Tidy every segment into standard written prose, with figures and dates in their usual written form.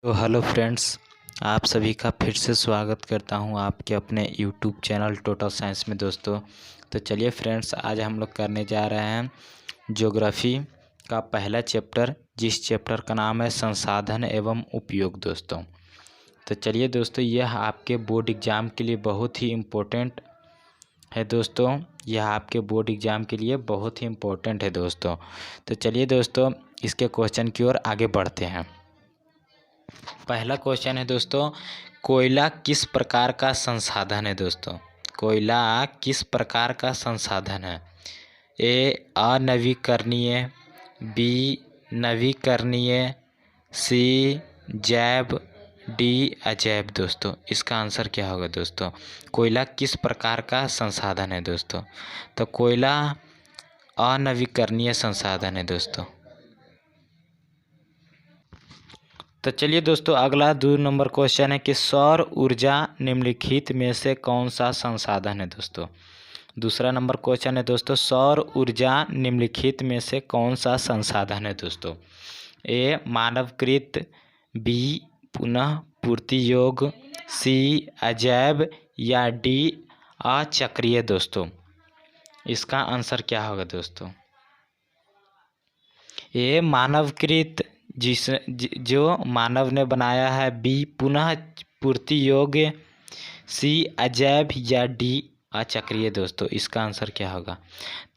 तो hello friends, आप सभी का फिर से स्वागत करता हूं आपके अपने यूट्यूब चैनल टोटल साइंस में दोस्तों। तो चलिए फ्रेंड्स, आज हम लोग करने जा रहे हैं ज्योग्राफी का पहला चैप्टर, जिस चैप्टर का नाम है संसाधन एवं उपयोग दोस्तों। तो चलिए दोस्तों, यह आपके बोर्ड एग्ज़ाम के लिए बहुत ही इम्पोर्टेंट है दोस्तों। यह आपके बोर्ड एग्ज़ाम के लिए बहुत ही इम्पोर्टेंट है दोस्तों। तो चलिए दोस्तों, इसके क्वेश्चन की ओर आगे बढ़ते हैं। पहला क्वेश्चन है दोस्तों, कोयला किस प्रकार का संसाधन है दोस्तों। कोयला किस प्रकार का संसाधन है। ए अनवीकरणीय, बी नवीकरणीय, सी जैव, डी अजैव दोस्तों। इसका आंसर क्या होगा दोस्तों। कोयला किस प्रकार का संसाधन है दोस्तों। तो कोयला अनवीकरणीय संसाधन है दोस्तों। तो चलिए दोस्तों, अगला 2 नंबर क्वेश्चन है कि सौर ऊर्जा निम्नलिखित में से कौन सा संसाधन है दोस्तों। दूसरा नंबर क्वेश्चन है दोस्तों, सौर ऊर्जा निम्नलिखित में से कौन सा संसाधन है दोस्तों। ए मानवकृत, बी पुनः पूर्ति योग, सी अजैव या डी अचक्रीय दोस्तों। इसका आंसर क्या होगा दोस्तों। ए मानवकृत, जो मानव ने बनाया है, बी पुनः पूर्ति योग्य, सी अजैव या डी अचक्रीय दोस्तों। इसका आंसर क्या होगा।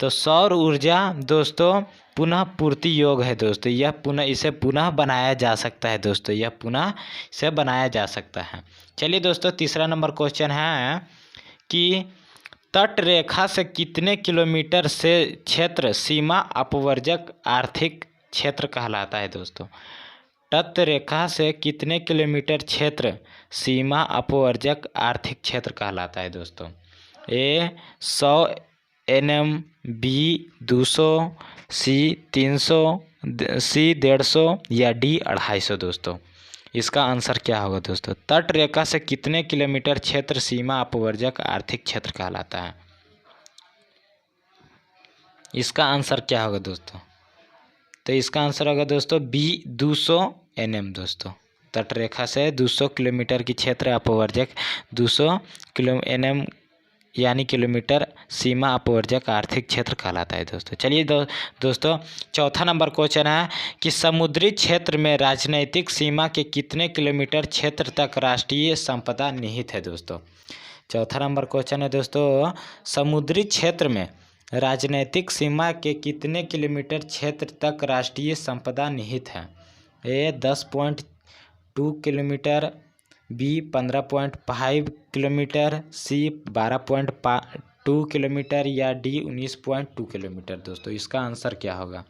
तो सौर ऊर्जा दोस्तों पुनः पूर्ति योग है दोस्तों। यह इसे पुनः बनाया जा सकता है दोस्तों। यह पुनः इसे बनाया जा सकता है। चलिए दोस्तों, तीसरा नंबर क्वेश्चन है कि तट रेखा से कितने किलोमीटर से क्षेत्र सीमा अपवर्जक आर्थिक क्षेत्र कहलाता है दोस्तों। तट रेखा से कितने किलोमीटर क्षेत्र सीमा अपवर्जक आर्थिक क्षेत्र कहलाता है दोस्तों। ए 100 NM, बी 200, सी 300, सी 150 या डी 250 दोस्तों। इसका आंसर क्या होगा दोस्तों। तट रेखा से कितने किलोमीटर क्षेत्र सीमा अपवर्जक आर्थिक क्षेत्र कहलाता है। इसका आंसर क्या होगा दोस्तों। तो इसका आंसर होगा दोस्तों बी 200 NM दोस्तों। तट रेखा से 200 किलोमीटर की क्षेत्र अपवर्जक 200 NM यानी किलोमीटर सीमा अपवर्जक आर्थिक क्षेत्र कहलाता है दोस्तों। चलिए दोस्तों, चौथा नंबर क्वेश्चन है कि समुद्री क्षेत्र में राजनैतिक सीमा के कितने किलोमीटर क्षेत्र तक राष्ट्रीय संपदा निहित है दोस्तों। चौथा नंबर क्वेश्चन है दोस्तों, समुद्री क्षेत्र में राजनैतिक सीमा के कितने किलोमीटर क्षेत्र तक राष्ट्रीय संपदा निहित है। ए 10.2 किलोमीटर, बी 15.5 किलोमीटर, सी 12.2 किलोमीटर या डी 19.2 किलोमीटर दोस्तों। इसका आंसर क्या होगा।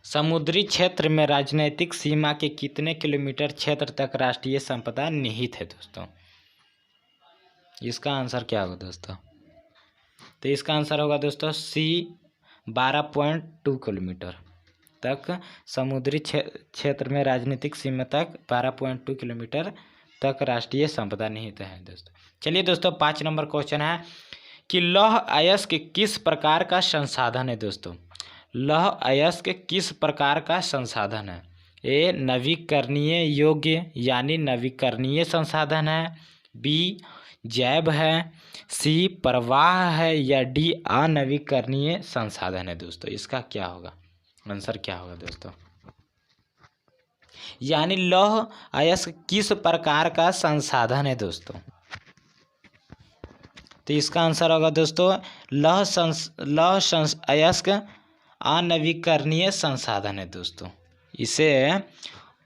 समुद्री क्षेत्र में राजनैतिक सीमा के कितने किलोमीटर क्षेत्र तक राष्ट्रीय संपदा निहित है दोस्तों। इसका आंसर क्या होगा दोस्तों। तो इसका आंसर होगा दोस्तों सी 12.2 किलोमीटर तक समुद्री क्षेत्र में राजनीतिक सीमा तक 12.2 किलोमीटर तक राष्ट्रीय संपदा निहित है दोस्तों। चलिए दोस्तों, 5 नंबर क्वेश्चन है कि लौह अयस्क किस प्रकार का संसाधन है दोस्तों। लौह अयस्क किस प्रकार का संसाधन है। ए नवीकरणीय योग्य यानी नवीकरणीय संसाधन है, बी जैव है, सी प्रवाह है या डी अनवीकरणीय संसाधन है दोस्तों। इसका क्या होगा आंसर, क्या होगा दोस्तों। यानी लौह अयस्क किस प्रकार का संसाधन है दोस्तों। तो इसका आंसर होगा दोस्तों लौह अयस्क अनवीकरणीय संसाधन है दोस्तों। इसे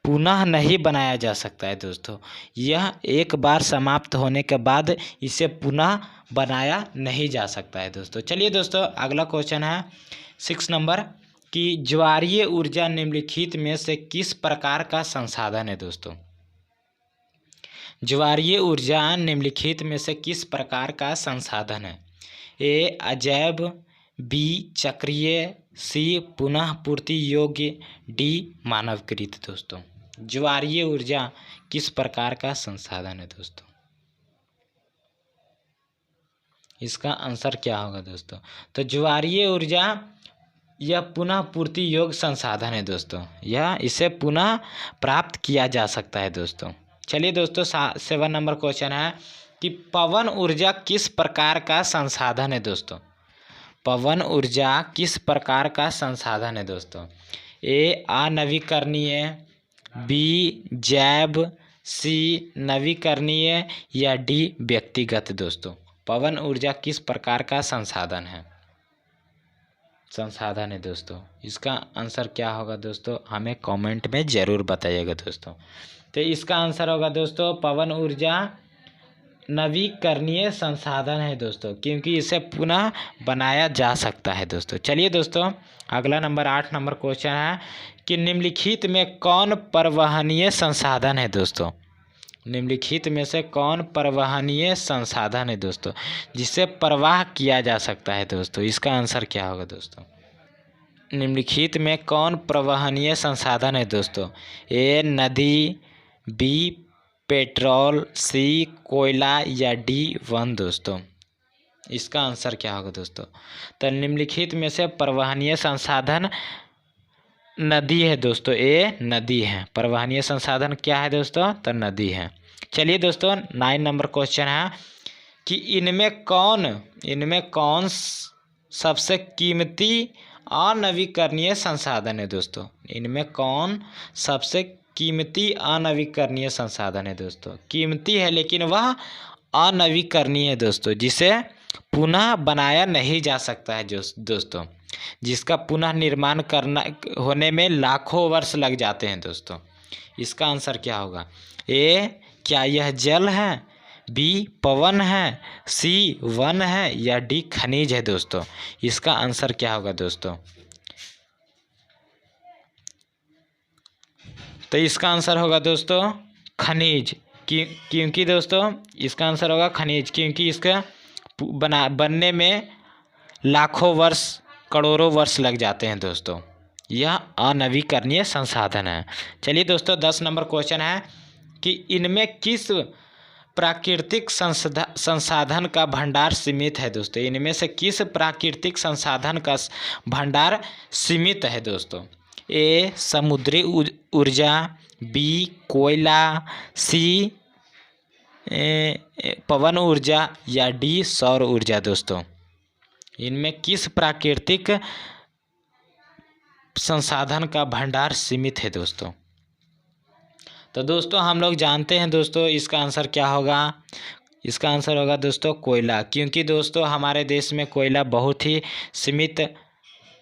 पुनः नहीं बनाया जा सकता है दोस्तों। यह एक बार समाप्त होने के बाद इसे पुनः बनाया नहीं जा सकता है दोस्तों। चलिए दोस्तों, अगला क्वेश्चन है 6 नंबर कि ज्वारीय ऊर्जा निम्नलिखित में से किस प्रकार का संसाधन है दोस्तों। ज्वारीय ऊर्जा निम्नलिखित में से किस प्रकार का संसाधन है। ए अजैव, बी चक्रीय, सी पुनः पूर्ति योग्य, डी मानवकृत दोस्तों। ज्वारीय ऊर्जा किस प्रकार का संसाधन है दोस्तों। इसका आंसर क्या होगा दोस्तों। तो ज्वारीय ऊर्जा यह पुनः पूर्ति योग्य संसाधन है दोस्तों, यह इसे पुनः प्राप्त किया जा सकता है दोस्तों। चलिए दोस्तों 7 नंबर क्वेश्चन है कि पवन ऊर्जा किस प्रकार का संसाधन है दोस्तों। पवन ऊर्जा किस प्रकार का संसाधन है दोस्तों। ए अनवीकरणीय, बी जैव, सी नवीकरणीय या डी व्यक्तिगत दोस्तों। पवन ऊर्जा किस प्रकार का संसाधन है दोस्तों। इसका आंसर क्या होगा दोस्तों, हमें कमेंट में ज़रूर बताइएगा दोस्तों। तो इसका आंसर होगा दोस्तों पवन ऊर्जा नवीकरणीय संसाधन है दोस्तों, क्योंकि इसे पुनः बनाया जा सकता है दोस्तों। चलिए दोस्तों अगला नंबर 8 नंबर क्वेश्चन है कि निम्नलिखित में कौन परिवहनीय संसाधन है दोस्तों। निम्नलिखित में से कौन परिवहनीय संसाधन है दोस्तों, जिसे प्रवाह किया जा सकता है दोस्तों। इसका आंसर क्या होगा दोस्तों। निम्नलिखित में कौन परिवहनीय संसाधन है दोस्तों। ए नदी, बी पेट्रोल, सी कोयला या डी वन दोस्तों। इसका आंसर क्या होगा दोस्तों। तो निम्नलिखित में से परिवहनीय संसाधन नदी है दोस्तों, ए नदी है। परिवहनीय संसाधन क्या है दोस्तों, तो नदी है। चलिए दोस्तों 9 नंबर क्वेश्चन है कि इनमें कौन सबसे कीमती अनवीकरणीय संसाधन है दोस्तों। इनमें कौन सबसे कीमती अनवीकरणीय संसाधन है दोस्तों। कीमती है लेकिन वह अनवीकरणीय है दोस्तों, जिसे पुनः बनाया नहीं जा सकता है दोस्तों, जिसका पुनः निर्माण करना होने में लाखों वर्ष लग जाते हैं दोस्तों। इसका आंसर क्या होगा। ए क्या यह जल है, बी पवन है, सी वन है या डी खनिज है दोस्तों। इसका आंसर क्या होगा दोस्तों। तो इसका आंसर होगा दोस्तों खनिज, क्योंकि दोस्तों इसका आंसर होगा खनिज, क्योंकि इसका बनने में लाखों वर्ष करोड़ों वर्ष लग जाते हैं दोस्तों। यह अनवीकरणीय संसाधन है। चलिए दोस्तों 10 नंबर क्वेश्चन है कि इनमें किस प्राकृतिक संसाधन का भंडार सीमित है दोस्तों। इनमें से किस प्राकृतिक संसाधन का भंडार सीमित है दोस्तों। ए समुद्री ऊर्जा, बी कोयला, सी पवन ऊर्जा या डी सौर ऊर्जा दोस्तों। इनमें किस प्राकृतिक संसाधन का भंडार सीमित है दोस्तों। तो दोस्तों हम लोग जानते हैं दोस्तों इसका आंसर क्या होगा। इसका आंसर होगा दोस्तों कोयला, क्योंकि दोस्तों हमारे देश में कोयला बहुत ही सीमित,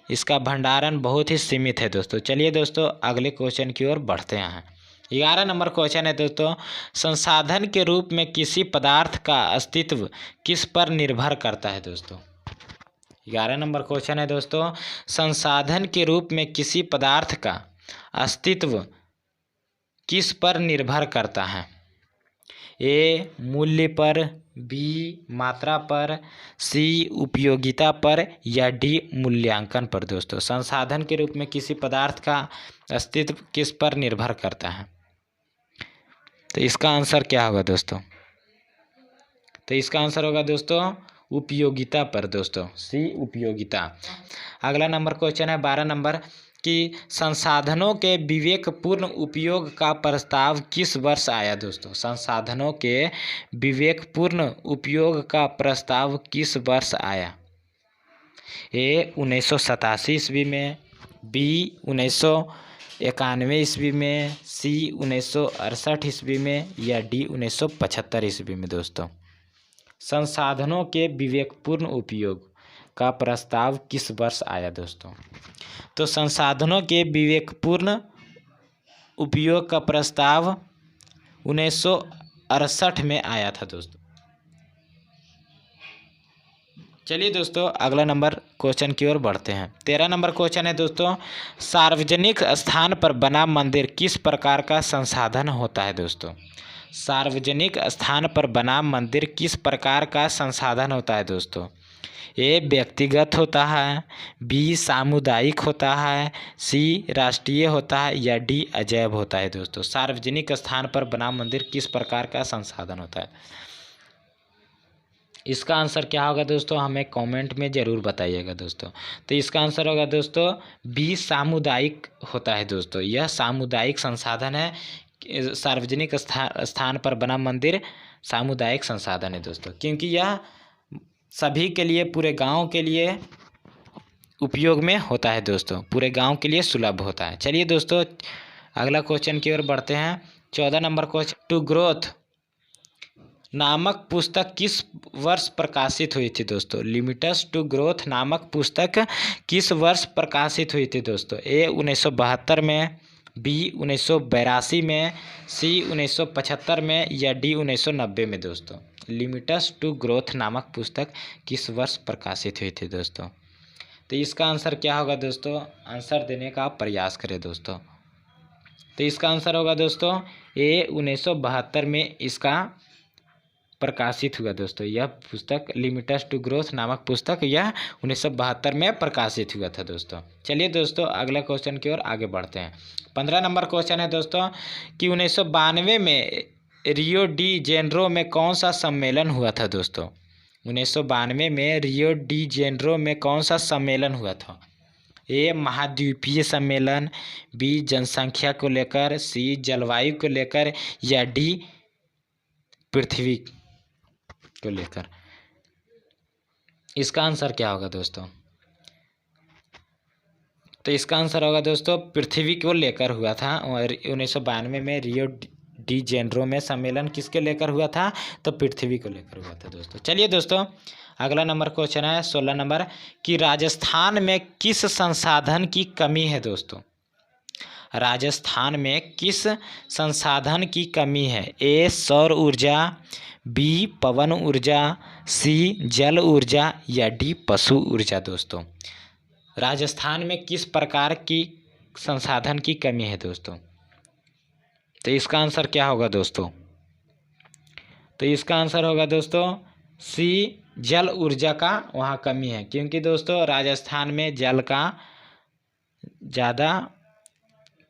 इसका भंडारण बहुत ही सीमित है दोस्तों। चलिए दोस्तों अगले क्वेश्चन की ओर बढ़ते हैं। 11 नंबर क्वेश्चन है दोस्तों, संसाधन के रूप में किसी पदार्थ का अस्तित्व किस पर निर्भर करता है दोस्तों। 11 नंबर क्वेश्चन है दोस्तों, संसाधन के रूप में किसी पदार्थ का अस्तित्व किस पर निर्भर करता है। ए मूल्य पर, बी मात्रा पर, सी उपयोगिता पर या डी मूल्यांकन पर दोस्तों। संसाधन के रूप में किसी पदार्थ का अस्तित्व किस पर निर्भर करता है। तो इसका आंसर क्या होगा दोस्तों। तो इसका आंसर होगा दोस्तों उपयोगिता पर दोस्तों, सी उपयोगिता। अगला नंबर क्वेश्चन है 12 नंबर कि संसाधनों के विवेकपूर्ण उपयोग का प्रस्ताव किस वर्ष आया दोस्तों। संसाधनों के विवेकपूर्ण उपयोग का प्रस्ताव किस वर्ष आया। ए 1987 ईस्वी में, बी 1991 ईस्वी में, सी 1968 ईस्वी में या डी 1975 ईस्वी में दोस्तों। संसाधनों के विवेकपूर्ण उपयोग का प्रस्ताव किस वर्ष आया दोस्तों। तो संसाधनों के विवेकपूर्ण उपयोग का प्रस्ताव 1968 में आया था दोस्तों। चलिए दोस्तों अगला नंबर क्वेश्चन की ओर बढ़ते हैं। 13 नंबर क्वेश्चन है दोस्तों, सार्वजनिक स्थान पर बना मंदिर किस प्रकार का संसाधन होता है दोस्तों। सार्वजनिक स्थान पर बना मंदिर किस प्रकार का संसाधन होता है दोस्तों। ए व्यक्तिगत होता है, बी सामुदायिक होता है, सी राष्ट्रीय होता है या डी अजैव होता है दोस्तों। सार्वजनिक स्थान पर बना मंदिर किस प्रकार का संसाधन होता है। इसका आंसर क्या होगा दोस्तों, हमें कमेंट में ज़रूर बताइएगा दोस्तों। तो इसका आंसर होगा दोस्तों बी, सामुदायिक होता है दोस्तों। यह सामुदायिक संसाधन है। सार्वजनिक स्थान पर बना मंदिर सामुदायिक संसाधन है दोस्तों, क्योंकि यह सभी के लिए, पूरे गांव के लिए उपयोग में होता है दोस्तों, पूरे गांव के लिए सुलभ होता है। चलिए दोस्तों अगला क्वेश्चन की ओर बढ़ते हैं। 14 नंबर क्वेश्चन, टू ग्रोथ नामक पुस्तक किस वर्ष प्रकाशित हुई थी दोस्तों। लिमिट्स टू ग्रोथ नामक पुस्तक किस वर्ष प्रकाशित हुई थी दोस्तों। ए 1972 में, बी 1982 में, सी 1975 में या डी 1990 में दोस्तों। लिमिट्स टू ग्रोथ नामक पुस्तक किस वर्ष प्रकाशित हुई थी दोस्तों। तो इसका आंसर क्या होगा दोस्तों, आंसर देने का आप प्रयास करें दोस्तों। तो इसका आंसर होगा दोस्तों ए 1972 में इसका प्रकाशित हुआ दोस्तों। यह पुस्तक लिमिट्स टू ग्रोथ नामक पुस्तक यह 1972 में प्रकाशित हुआ था दोस्तों। चलिए दोस्तों अगला क्वेश्चन की ओर आगे बढ़ते हैं। 15 नंबर क्वेश्चन है दोस्तों कि 1992 में रियो डी जेनेरो में कौन सा सम्मेलन हुआ था दोस्तों। 1992 में रियो डी जेनेरो में कौन सा सम्मेलन हुआ था। ए महाद्वीपीय सम्मेलन, बी जनसंख्या को लेकर, सी जलवायु को लेकर या डी पृथ्वी को लेकर। इसका आंसर क्या होगा दोस्तों। तो इसका आंसर होगा दोस्तों पृथ्वी को लेकर हुआ था। और 1992 में रियो डी जेनेरो में सम्मेलन किसके लेकर हुआ था, तो पृथ्वी को लेकर हुआ था दोस्तों। चलिए दोस्तों अगला नंबर क्वेश्चन है 16 नंबर कि राजस्थान में किस संसाधन की कमी है दोस्तों। राजस्थान में किस संसाधन की कमी है। ए सौर ऊर्जा, बी पवन ऊर्जा, सी जल ऊर्जा या डी पशु ऊर्जा दोस्तों। राजस्थान में किस प्रकार की संसाधन की कमी है दोस्तों। तो इसका आंसर क्या होगा दोस्तों। तो इसका आंसर होगा दोस्तों सी जल ऊर्जा का वहाँ कमी है, क्योंकि दोस्तों राजस्थान में जल का ज़्यादा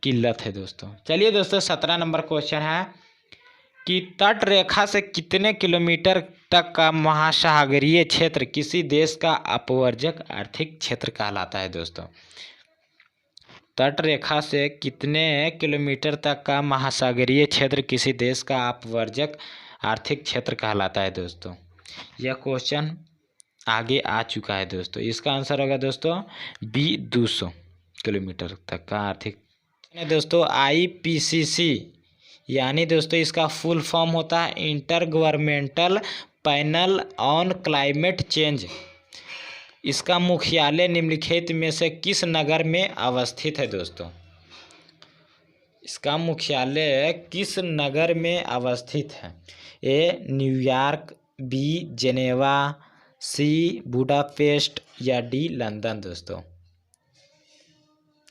किल्लत है दोस्तों। चलिए दोस्तों 17 नंबर क्वेश्चन है कि तट रेखा से कितने किलोमीटर तक का महासागरीय क्षेत्र किसी देश का अपवर्जक आर्थिक क्षेत्र कहलाता है दोस्तों। तट रेखा से कितने किलोमीटर तक का महासागरीय क्षेत्र किसी देश का अपवर्जक आर्थिक क्षेत्र कहलाता है दोस्तों। यह क्वेश्चन आगे आ चुका है दोस्तों। इसका आंसर होगा दोस्तों बी 200 किलोमीटर तक का आर्थिक दोस्तों। IPCC यानी दोस्तों इसका फुल फॉर्म होता है inter governmental panel on climate change. इसका मुख्यालय निम्नलिखित में से किस नगर में अवस्थित है दोस्तों। इसका मुख्यालय किस नगर में अवस्थित है। ए न्यूयॉर्क, बी जेनेवा, सी बुडापेस्ट या डी लंदन दोस्तों।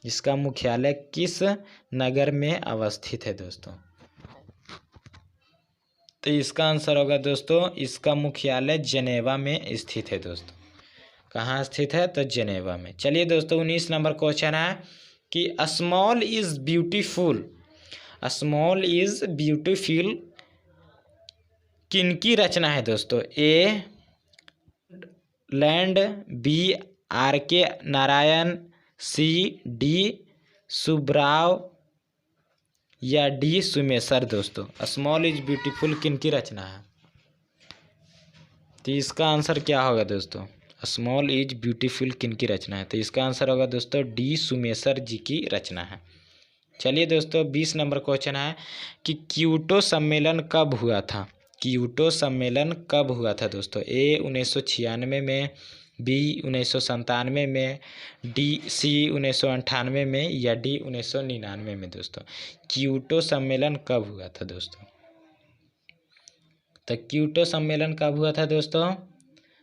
इसका मुख्यालय किस नगर में अवस्थित है दोस्तों। तो इसका आंसर होगा दोस्तों इसका मुख्यालय जेनेवा में स्थित है दोस्तों। कहाँ स्थित है, तो जेनेवा में। चलिए दोस्तों 19 नंबर क्वेश्चन है कि small is beautiful. Small is beautiful किनकी रचना है दोस्तों। ए लैंड, B RK Narayan, C D सुब्राव या डी सुमेसर दोस्तों। स्मॉल इज ब्यूटीफुल किनकी रचना है। तो इसका आंसर क्या होगा दोस्तों। स्मॉल इज ब्यूटीफुल किनकी रचना है। तो इसका आंसर होगा दोस्तों डी सुमेसर जी की रचना है। चलिए दोस्तों 20 नंबर क्वेश्चन है कि क्योटो सम्मेलन कब हुआ था। क्योटो सम्मेलन कब हुआ था दोस्तों। ए 1996 में, बी 1997 में, सी 1998 में या डी 1999 में दोस्तों। क्योटो सम्मेलन कब हुआ था दोस्तों। तो क्योटो सम्मेलन कब हुआ था दोस्तों।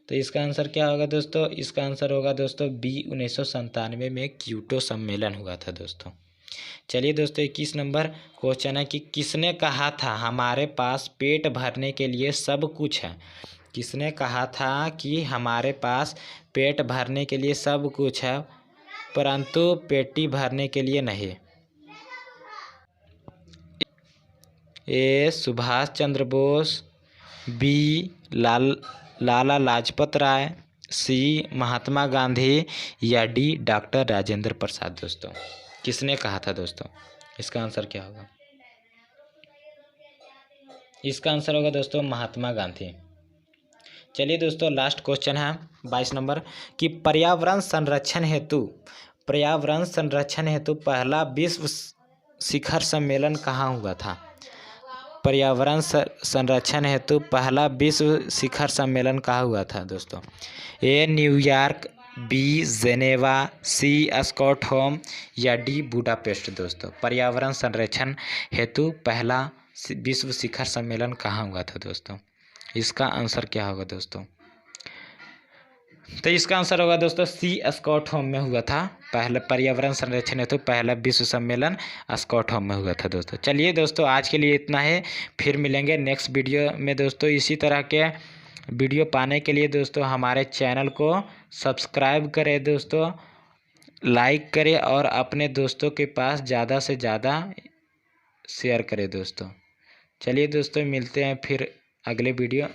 तो इसका आंसर क्या होगा दोस्तों। इसका आंसर होगा दोस्तों बी 1997 में क्योटो सम्मेलन हुआ था दोस्तों। चलिए दोस्तों 21 नंबर क्वेश्चन है कि किसने कहा था हमारे पास पेट भरने के लिए सब कुछ है। किसने कहा था कि हमारे पास पेट भरने के लिए सब कुछ है परंतु पेटी भरने के लिए नहीं। ए सुभाष चंद्र बोस, बी लाला लाजपत राय, सी महात्मा गांधी या डी डॉक्टर राजेंद्र प्रसाद। दोस्तों किसने कहा था दोस्तों? इसका आंसर क्या होगा? इसका आंसर होगा दोस्तों महात्मा गांधी। चलिए दोस्तों लास्ट क्वेश्चन है 22 नंबर कि पर्यावरण संरक्षण हेतु पहला विश्व शिखर सम्मेलन कहाँ हुआ था? पर्यावरण संरक्षण हेतु पहला विश्व शिखर सम्मेलन कहाँ हुआ था दोस्तों? ए न्यूयॉर्क, बी जेनेवा, सी स्टॉकहोम या डी बुडापेस्ट। दोस्तों पर्यावरण संरक्षण हेतु पहला विश्व शिखर सम्मेलन कहाँ हुआ था दोस्तों? इसका आंसर क्या होगा दोस्तों? तो इसका आंसर होगा दोस्तों सी स्टॉकहोम में हुआ था। पहला पर्यावरण संरक्षण हेतु पहला विश्व सम्मेलन स्टॉकहोम में हुआ था दोस्तों। चलिए दोस्तों आज के लिए इतना है, फिर मिलेंगे नेक्स्ट वीडियो में दोस्तों। इसी तरह के वीडियो पाने के लिए दोस्तों हमारे चैनल को सब्सक्राइब करें दोस्तों, लाइक करें और अपने दोस्तों के पास ज़्यादा से ज़्यादा शेयर करें दोस्तों। चलिए दोस्तों मिलते हैं फिर अगले वीडियो।